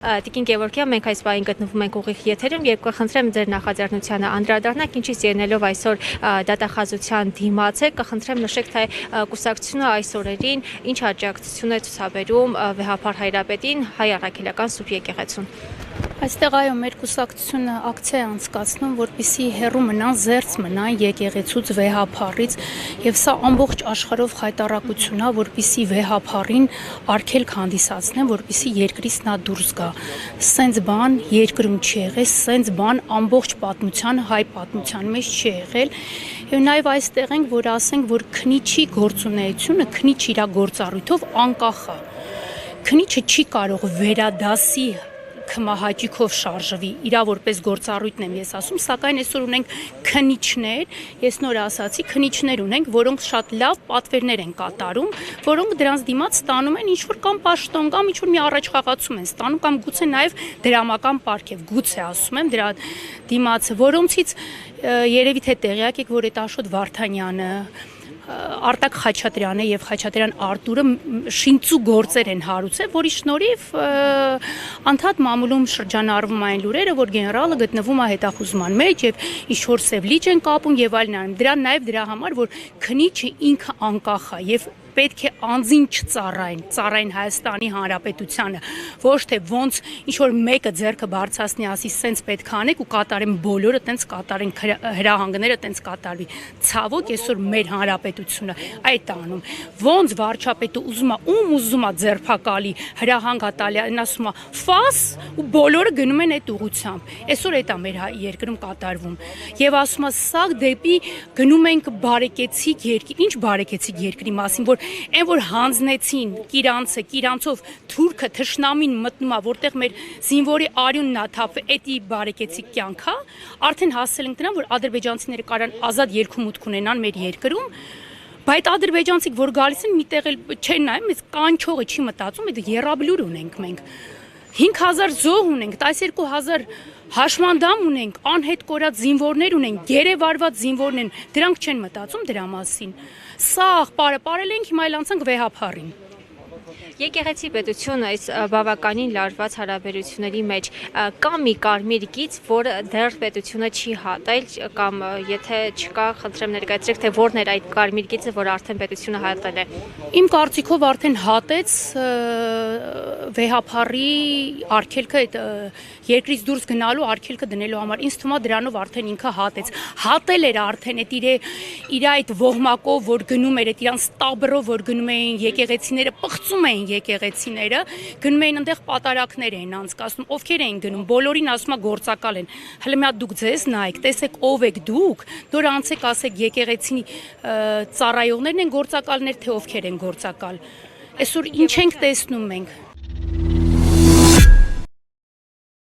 Տիկին Գևորգյան, մենք այս պահին գտնվում ենք ուղիղ եթերում, երբ կխնդրեմ ձեր նախաձեռնությանը անդրադառնանք, ինչից ելնելով այսօր դատախազության դիմաց է, կխնդրեմ նշեք, թե կուսակցությունը այս օրերին ինչ աջակցություն է ցուցաբերում Վեհափար Հայրապետին, Հայ առաքելական Սուրբ եկեղեցուն։ Այստեղ այո, մեր կուսակցությունը ակցիա է անցկացնում, որպեսզի հեռու մնան, զերծ մնան եկեղեցուց, Վեհափառից, եւ սա ամբողջ աշխարհով խայտարակություն է, որպեսզի Վեհափառին արգելք հանդիսացնեն, որպեսզի երկրից նա դուրս գա։ Սենց բան երկրում չի եղել, սենց բան ամբողջ պատմության, հայ պատմության մեջ չի եղել։ Եվ նաեւ այստեղ ենք, որ ասենք, որ քնիչի գործունեությունը, քնիչ իր գործառույթով անկախ է։ Քնիչը չի կարող վերադասի քմահաճիքով շարժվի, իրա որպես գործառույթն եմ ես ասում, սակայն այսօր ունենք քնիչներ, ես նոր ասացի, քնիչներ ունենք, որոնք շատ լավ պատվերներ են կատարում, որոնք դրանց դիմաց ստանում են ինչ-որ կամ պաշտոն կամ ինչ-որ մի առաջխաղացում են ստանում կամ գուցե նաև դրամական պարգև, գուցե ասում եմ դրա դիմաց, որոնցից երևի թե տեղյակ եք, որ այդ Աշոտ Վարդանյանը, Արտակ Խաչատրյանը եւ Խաչատրյան Արտուրը շինծու գործեր են հարուցել, որի շնորհիվ անդադ մամուլում շրջանառվում այն լուրերը, որ գեներալը գտնվում է հետախուզման մեջ եւ ինչ-որ սև լիճ են կապում եւ այլն։ Դրան նաեւ դրա համար, որ քնիչը ինքը անկախ է եւ պետք է անձին ծառային Հայաստանի Հանրապետությանը, ոչ թե ոնց ինչ-որ մեկը ձեռքը բարձրացնի, ասի սենց պետք է անեք ու կատարեն բոլորը, տենց կատարեն հրահանգները, տենց կատարվի։ Ցավոք այսօր մեր հանրապետությունը այդ անում։ Ոնց վարչապետը ուզում է ձերբակալի, հրահանգ է տալի, ասում է ֆաս ու բոլորը գնում են այդ ուղությամբ։ Այսօր այդ է մեր երկրում կատարվում։ Եվ ասում է սա դեպի գնում ենք բարեկեցիկ երկրի, ինչ բարեկեցիկ երկրի մասին, որ այն որ հանձնեցին Կիրանցով թուրքը թշնամին մտնում է, որտեղ մեր զինվորի արյունն է թափվել, էդի բարեկեցիկ կյանքա, արդեն հասել ենք դրան, որ ադրբեջանցիները կարան ազատ երկու-մուտք ունենան մեր երկրում, բայց ադրբեջանցիք, որ գալիս են, միտեղ էլ չեն նայում, այս կանչողը չի մտածում, այդ եռաբլուր ունենք մենք, 5000 զոհ ունենք, 12000 հաշմանդամ ունենք, անհետ կորած զինվորներ ունենք, գերեվարված զինվորներ են, դրանք չեն մտածում դրա մասին։ Սաղ պարել ենք, հիմա այլ անցանք Վեհափառին։ Եկեղեցի պետությունը այս բավականին լարված հարաբերությունների մեջ կա մի կարմիր գիծ, որ դեռ պետությունը չի հատել կամ եթե չկա, խնդրեմ ներկայացրեք, թե որն էր այդ կարմիր գիծը, որ արդեն պետությունը հատել է։ Իմ կարծիքով արդեն հատեց Վեհափառի արգելքը, այդ երկրից դուրս գնալու արգելքը դնելու համար, ինձ թվում է դրանով արդեն ինքը հատեց։ Հատել էր արդեն այդ իր այդ ոհմակով, որ գնում էր, այդ իրան ստաբրով, որ գնում էին եկեղեցիները, պղծում էին եկեղեցիները, գնում էին այնտեղ պատարակներ էին անցկացնում, ովքեր էին գնում, բոլորին ասում է գործակալ են։ Հələ մի հատ դուք ձեզ նայեք, տեսեք ով եք դուք, դուր անցեք ասեք եկեղեցի ծառայողներն են գործակալներ, թե ովքեր են գործակալ։ Այսօր ինչ ենք տեսնում մենք։